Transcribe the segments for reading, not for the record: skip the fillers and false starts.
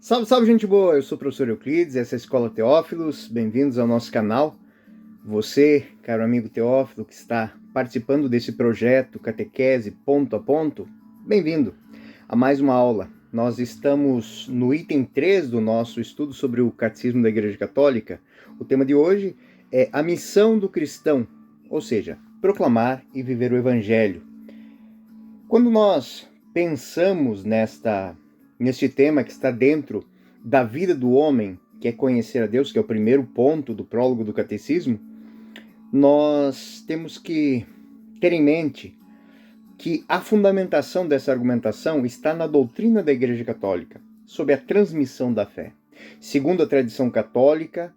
Salve, salve, gente boa! Eu sou o professor Euclides, essa é a Escola Teófilos. Bem-vindos ao nosso canal. Você, caro amigo Teófilo, que está participando desse projeto Catequese Ponto a Ponto, bem-vindo a mais uma aula. Nós estamos no item 3 do nosso estudo sobre o Catecismo da Igreja Católica. O tema de hoje é a missão do cristão, ou seja, proclamar e viver o Evangelho. Quando nós pensamos neste tema que está dentro da vida do homem, que é conhecer a Deus, que é o primeiro ponto do prólogo do Catecismo, nós temos que ter em mente que a fundamentação dessa argumentação está na doutrina da Igreja Católica, sobre a transmissão da fé. Segundo a tradição católica,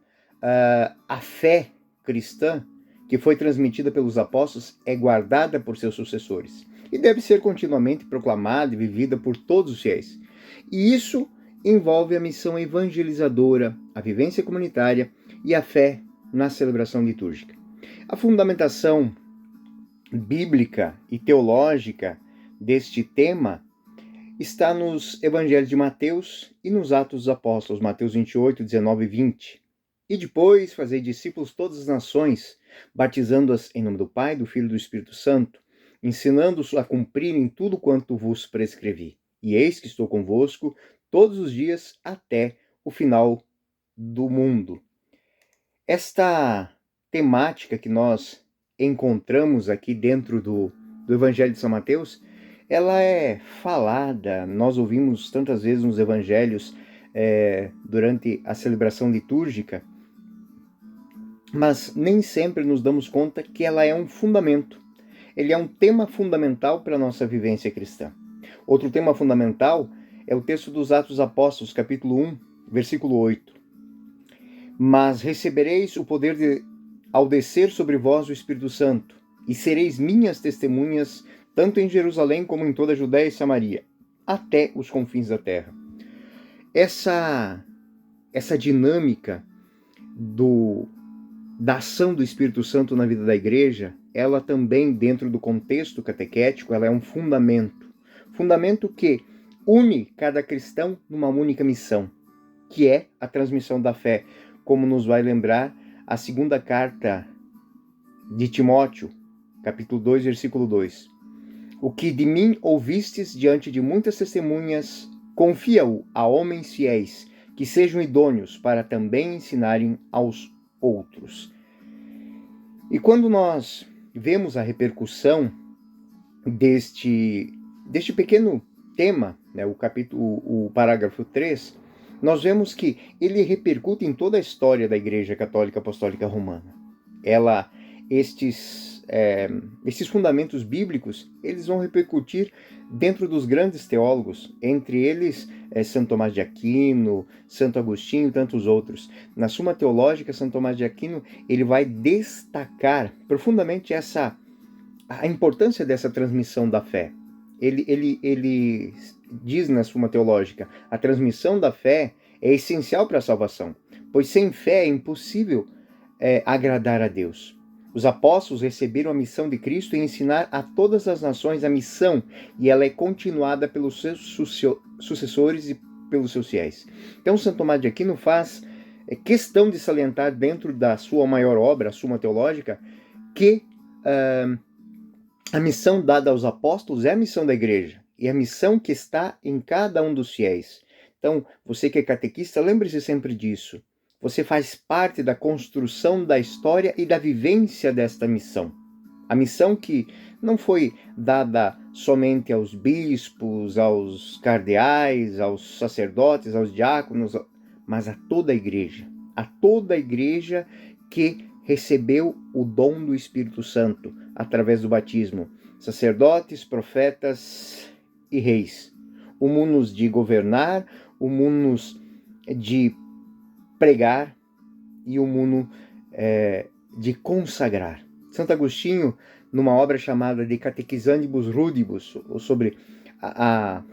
a fé cristã, que foi transmitida pelos apóstolos, é guardada por seus sucessores e deve ser continuamente proclamada e vivida por todos os fiéis. E isso envolve a missão evangelizadora, a vivência comunitária e a fé na celebração litúrgica. A fundamentação bíblica e teológica deste tema está nos evangelhos de Mateus e nos Atos dos Apóstolos, Mateus 28, 19 e 20. E depois fazei discípulos todas as nações, batizando-as em nome do Pai, do Filho e do Espírito Santo, ensinando-os a cumprirem tudo quanto vos prescrevi. E eis que estou convosco todos os dias até o final do mundo. Esta temática que nós encontramos aqui dentro do Evangelho de São Mateus, ela é falada, nós ouvimos tantas vezes nos evangelhos durante a celebração litúrgica, mas nem sempre nos damos conta que ela é um fundamento. Ele é um tema fundamental para a nossa vivência cristã. Outro tema fundamental é o texto dos Atos dos Apóstolos, capítulo 1, versículo 8. Mas recebereis o poder ao descer sobre vós o Espírito Santo, e sereis minhas testemunhas, tanto em Jerusalém como em toda a Judéia e Samaria, até os confins da terra. Essa dinâmica da ação do Espírito Santo na vida da igreja, ela também, dentro do contexto catequético, ela é um fundamento. Fundamento que une cada cristão numa única missão, que é a transmissão da fé, como nos vai lembrar a segunda carta de Timóteo, capítulo 2, versículo 2. O que de mim ouvistes diante de muitas testemunhas, confia-o a homens fiéis, que sejam idôneos para também ensinarem aos outros. E quando nós vemos a repercussão deste pequeno tema, né, o parágrafo 3, nós vemos que ele repercute em toda a história da Igreja Católica Apostólica Romana. Estes fundamentos bíblicos, eles vão repercutir dentro dos grandes teólogos, entre eles Santo Tomás de Aquino, Santo Agostinho e tantos outros. Na Suma Teológica, Santo Tomás de Aquino, ele vai destacar profundamente a importância dessa transmissão da fé. Ele diz na Suma Teológica, a transmissão da fé é essencial para a salvação, pois sem fé é impossível agradar a Deus. Os apóstolos receberam a missão de Cristo em ensinar a todas as nações a missão, e ela é continuada pelos seus sucessores e pelos seus fiéis. Então, Santo Tomás de Aquino faz questão de salientar dentro da sua maior obra, a Suma Teológica, que a missão dada aos apóstolos é a missão da igreja, e a missão que está em cada um dos fiéis. Então, você que é catequista, lembre-se sempre disso. Você faz parte da construção da história e da vivência desta missão. A missão que não foi dada somente aos bispos, aos cardeais, aos sacerdotes, aos diáconos, mas a toda a igreja. A toda a igreja que recebeu o dom do Espírito Santo através do batismo. Sacerdotes, profetas e reis. O munus de governar, o munus de pregar e o mundo de consagrar. Santo Agostinho, numa obra chamada De Catechizandibus Rudibus, sobre a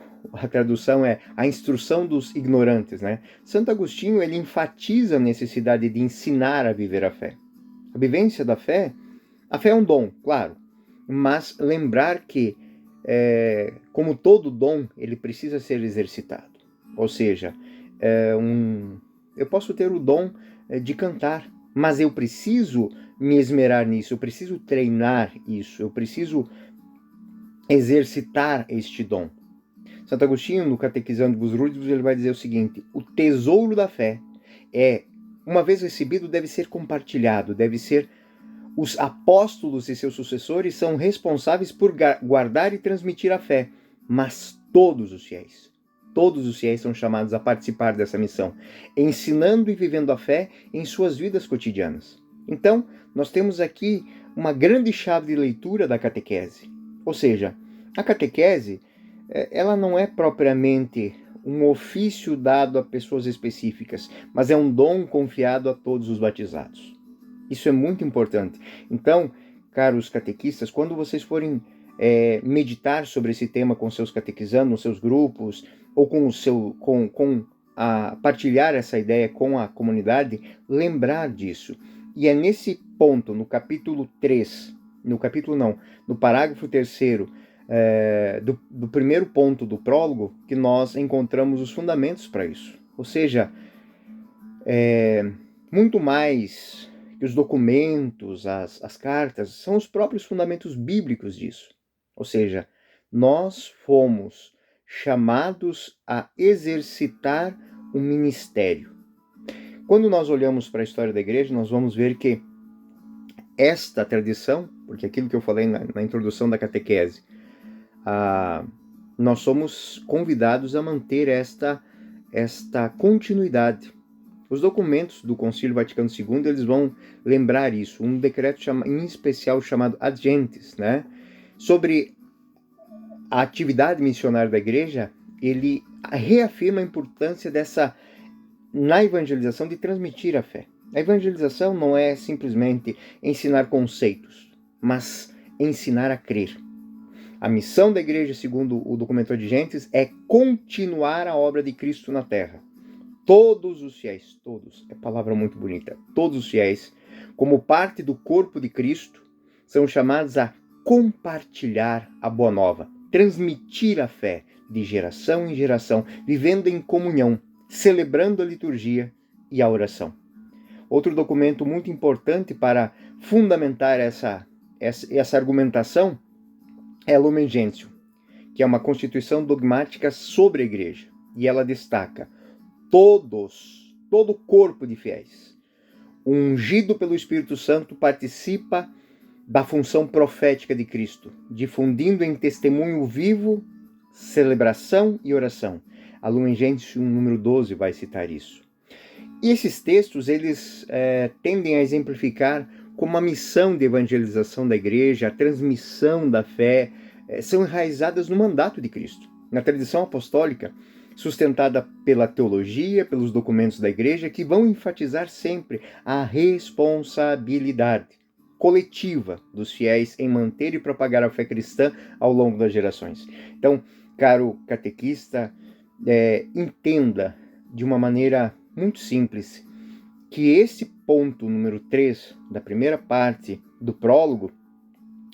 tradução é a instrução dos ignorantes, né? Santo Agostinho, ele enfatiza a necessidade de ensinar a viver a fé. A vivência da fé, a fé é um dom, claro, mas lembrar que, como todo dom, ele precisa ser exercitado. Ou seja, eu posso ter o dom de cantar, mas eu preciso me esmerar nisso, eu preciso treinar isso, eu preciso exercitar este dom. Santo Agostinho, no Catequizando dos Rústicos, ele vai dizer o seguinte: o tesouro da fé uma vez recebido, deve ser compartilhado, deve ser os apóstolos e seus sucessores são responsáveis por guardar e transmitir a fé, mas todos os fiéis são chamados a participar dessa missão, ensinando e vivendo a fé em suas vidas cotidianas. Então, nós temos aqui uma grande chave de leitura da catequese. Ou seja, a catequese, ela não é propriamente um ofício dado a pessoas específicas, mas é um dom confiado a todos os batizados. Isso é muito importante. Então, caros catequistas, quando vocês forem meditar sobre esse tema com seus catequizandos, nos seus grupos, ou partilhar essa ideia com a comunidade, lembrar disso. E é nesse ponto, no capítulo 3, no parágrafo 3º, do primeiro ponto do prólogo, que nós encontramos os fundamentos para isso. Ou seja, muito mais que os documentos, as cartas, são os próprios fundamentos bíblicos disso. Ou seja, nós fomos chamados a exercitar um ministério. Quando nós olhamos para a história da igreja, nós vamos ver que esta tradição, porque aquilo que eu falei na introdução da catequese, nós somos convidados a manter esta continuidade. Os documentos do Concílio Vaticano II, eles vão lembrar isso, um decreto em especial chamado Ad Gentes, né? Sobre a atividade missionária da igreja, ele reafirma a importância na evangelização, de transmitir a fé. A evangelização não é simplesmente ensinar conceitos, mas ensinar a crer. A missão da igreja, segundo o documento Ad Gentes, é continuar a obra de Cristo na terra. Todos os fiéis, todos, é palavra muito bonita, todos os fiéis, como parte do corpo de Cristo, são chamados a compartilhar a boa nova, transmitir a fé de geração em geração, vivendo em comunhão, celebrando a liturgia e a oração. Outro documento muito importante para fundamentar essa argumentação é a Lumen Gentium, que é uma constituição dogmática sobre a igreja, e ela destaca todo o corpo de fiéis, ungido pelo Espírito Santo, participa da função profética de Cristo, difundindo em testemunho vivo, celebração e oração. A Lumen Gentium número 12 vai citar isso. E esses textos, eles tendem a exemplificar como a missão de evangelização da igreja, a transmissão da fé, são enraizadas no mandato de Cristo. Na tradição apostólica, sustentada pela teologia, pelos documentos da igreja, que vão enfatizar sempre a responsabilidade coletiva dos fiéis em manter e propagar a fé cristã ao longo das gerações. Então, caro catequista, entenda de uma maneira muito simples que esse ponto número 3 da primeira parte do prólogo,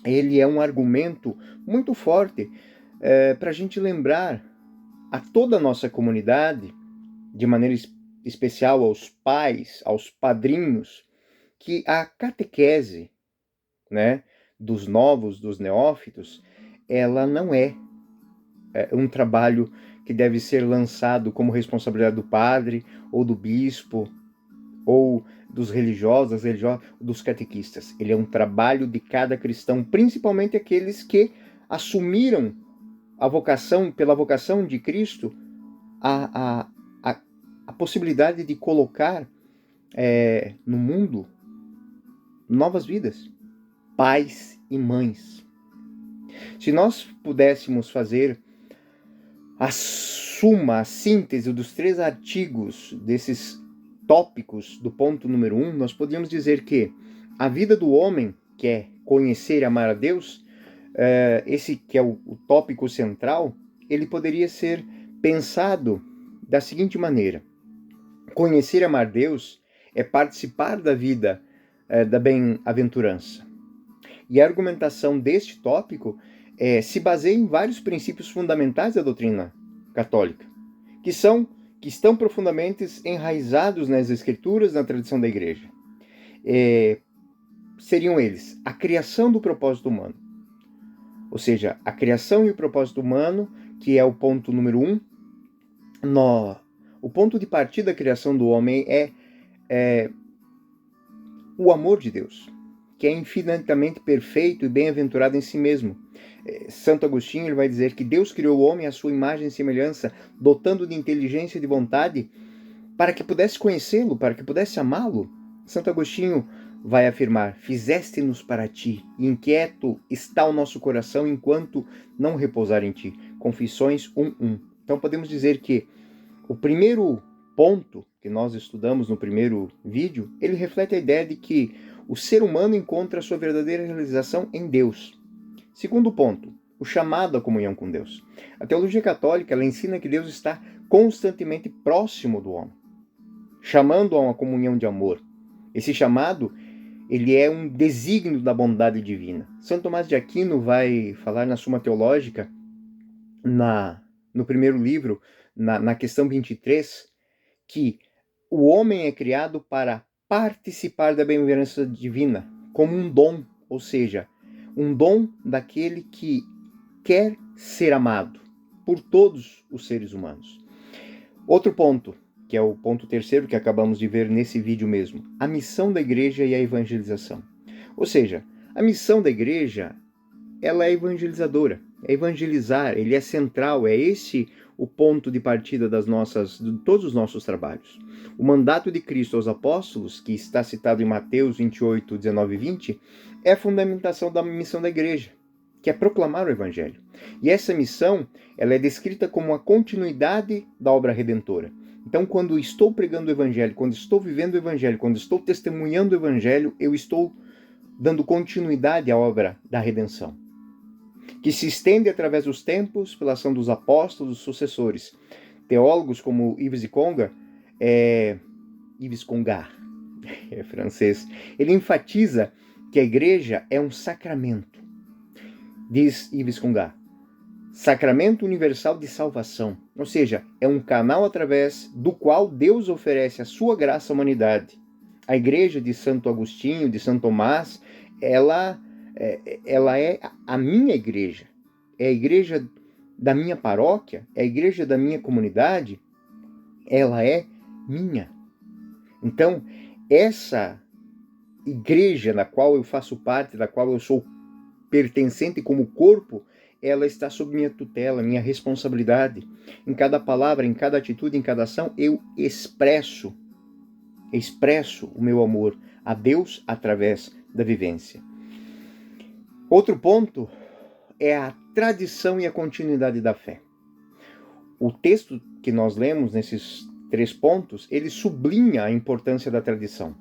ele é um argumento muito forte para a gente lembrar a toda a nossa comunidade, de maneira especial aos pais, aos padrinhos, que a catequese, né, dos novos, dos neófitos, ela não é um trabalho que deve ser lançado como responsabilidade do padre, ou do bispo, ou dos religiosos, dos catequistas. Ele é um trabalho de cada cristão, principalmente aqueles que assumiram pela vocação de Cristo, a possibilidade de colocar no mundo novas vidas, pais e mães. Se nós pudéssemos fazer a síntese dos 3 artigos desses tópicos do ponto número 1, nós podíamos dizer que a vida do homem, que é conhecer e amar a Deus, esse que é o tópico central, ele poderia ser pensado da seguinte maneira: conhecer e amar Deus é participar da vida da bem-aventurança. E a argumentação deste tópico se baseia em vários princípios fundamentais da doutrina católica, que são que estão profundamente enraizados nas Escrituras, na tradição da Igreja. Seriam eles a criação do propósito humano, ou seja, a criação e o propósito humano, que é o ponto número 1. O ponto de partida da criação do homem é o amor de Deus, que é infinitamente perfeito e bem-aventurado em si mesmo. Santo Agostinho ele vai dizer que Deus criou o homem à sua imagem e semelhança, dotando de inteligência e de vontade, para que pudesse conhecê-lo, para que pudesse amá-lo. Santo Agostinho vai afirmar: fizeste-nos para ti, e inquieto está o nosso coração enquanto não repousar em ti. Confissões 1:1. Então podemos dizer que o primeiro ponto que nós estudamos no primeiro vídeo, ele reflete a ideia de que o ser humano encontra a sua verdadeira realização em Deus. Segundo ponto, o chamado à comunhão com Deus. A teologia católica ela ensina que Deus está constantemente próximo do homem, chamando a uma comunhão de amor. Esse chamado, ele é um desígnio da bondade divina. Santo Tomás de Aquino vai falar na Suma Teológica, no primeiro livro, na questão 23, que o homem é criado para participar da bem-aventurança divina, como um dom, ou seja, um dom daquele que quer ser amado por todos os seres humanos. Outro ponto, que é o ponto terceiro que acabamos de ver nesse vídeo mesmo, a missão da igreja e a evangelização. Ou seja, a missão da igreja, ela é evangelizadora, é evangelizar, ele é central, é esse o ponto de partida de todos os nossos trabalhos. O mandato de Cristo aos apóstolos, que está citado em Mateus 28, 19 e 20, é a fundamentação da missão da igreja, que é proclamar o evangelho. E essa missão, ela é descrita como a continuidade da obra redentora. Então, quando estou pregando o evangelho, quando estou vivendo o evangelho, quando estou testemunhando o evangelho, eu estou dando continuidade à obra da redenção, que se estende através dos tempos pela ação dos apóstolos, dos sucessores. Teólogos como Yves Congar, é francês, ele enfatiza que a igreja é um sacramento. Diz Yves Congar, sacramento universal de salvação, ou seja, é um canal através do qual Deus oferece a sua graça à humanidade. A igreja de Santo Agostinho, de Santo Tomás, ela é a minha igreja, é a igreja da minha paróquia, é a igreja da minha comunidade, ela é minha. Então, essa igreja na qual eu faço parte, da qual eu sou pertencente como corpo, ela está sob minha tutela, minha responsabilidade. Em cada palavra, em cada atitude, em cada ação, eu expresso o meu amor a Deus através da vivência. Outro ponto é a tradição e a continuidade da fé. O texto que nós lemos nesses 3 pontos, ele sublinha a importância da tradição,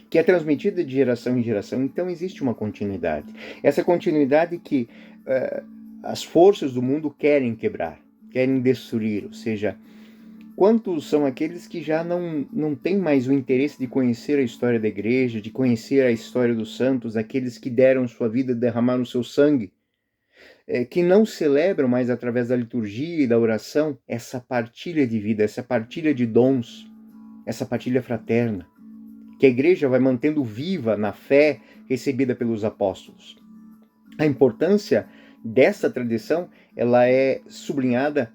que é transmitida de geração em geração. Então existe uma continuidade. Essa continuidade que as forças do mundo querem quebrar, querem destruir. Ou seja, quantos são aqueles que já não têm mais o interesse de conhecer a história da igreja, de conhecer a história dos santos, aqueles que deram sua vida, derramaram seu sangue, que não celebram mais através da liturgia e da oração essa partilha de vida, essa partilha de dons, essa partilha fraterna, que a igreja vai mantendo viva na fé recebida pelos apóstolos. A importância dessa tradição, ela é sublinhada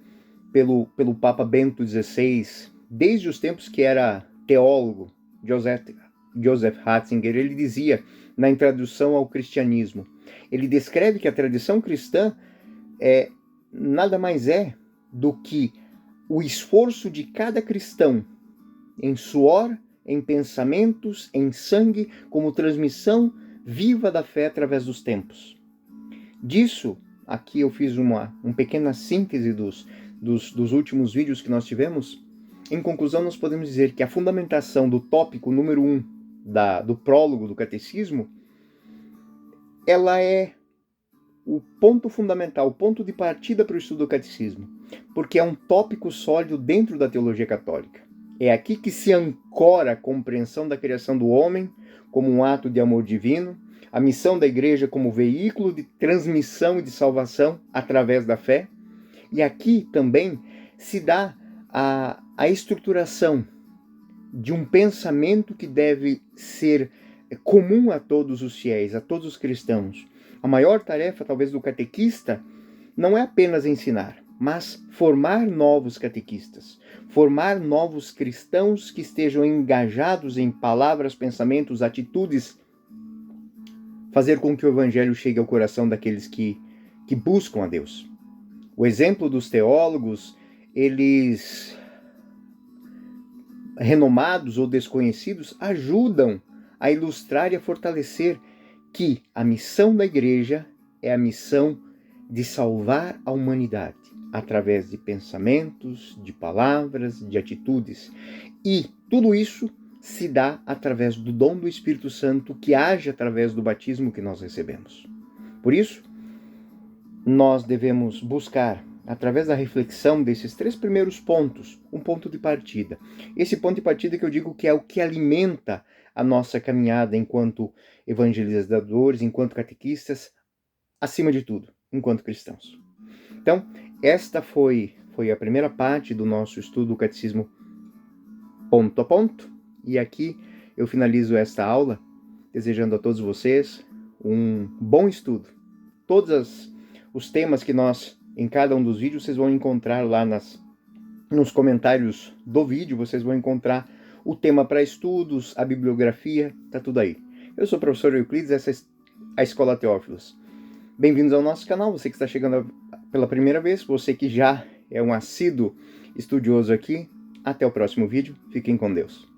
pelo Papa Bento XVI, desde os tempos que era teólogo. Joseph Ratzinger, ele dizia na introdução ao cristianismo, ele descreve que a tradição cristã nada mais é do que o esforço de cada cristão em suor, em pensamentos, em sangue, como transmissão viva da fé através dos tempos. Disso, aqui eu fiz uma pequena síntese dos últimos vídeos que nós tivemos. Em conclusão, nós podemos dizer que a fundamentação do tópico número 1 do prólogo do catecismo, ela é o ponto fundamental, o ponto de partida para o estudo do catecismo, porque é um tópico sólido dentro da teologia católica. É aqui que se ancora a compreensão da criação do homem como um ato de amor divino, a missão da igreja como veículo de transmissão e de salvação através da fé, e aqui também se dá a estruturação de um pensamento que deve ser comum a todos os fiéis, a todos os cristãos. A maior tarefa, talvez, do catequista não é apenas ensinar, mas formar novos catequistas, formar novos cristãos que estejam engajados em palavras, pensamentos, atitudes, fazer com que o evangelho chegue ao coração daqueles que buscam a Deus. O exemplo dos teólogos, eles renomados ou desconhecidos, ajudam a ilustrar e a fortalecer que a missão da igreja é a missão de salvar a humanidade através de pensamentos, de palavras, de atitudes. E tudo isso se dá através do dom do Espírito Santo que age através do batismo que nós recebemos. Por isso, nós devemos buscar, através da reflexão desses 3 primeiros pontos, um ponto de partida. Esse ponto de partida que eu digo que é o que alimenta a nossa caminhada enquanto evangelizadores, enquanto catequistas, acima de tudo, enquanto cristãos. Então, esta foi a primeira parte do nosso estudo do Catecismo ponto a ponto, e aqui eu finalizo esta aula desejando a todos vocês um bom estudo. Todos os temas que nós, em cada um dos vídeos, vocês vão encontrar lá nos comentários do vídeo, vocês vão encontrar o tema para estudos, a bibliografia, tá tudo aí. Eu sou o professor Euclides, essa é a Escola Teófilos. Bem-vindos ao nosso canal, você que está chegando pela primeira vez, você que já é um assíduo estudioso aqui. Até o próximo vídeo, fiquem com Deus.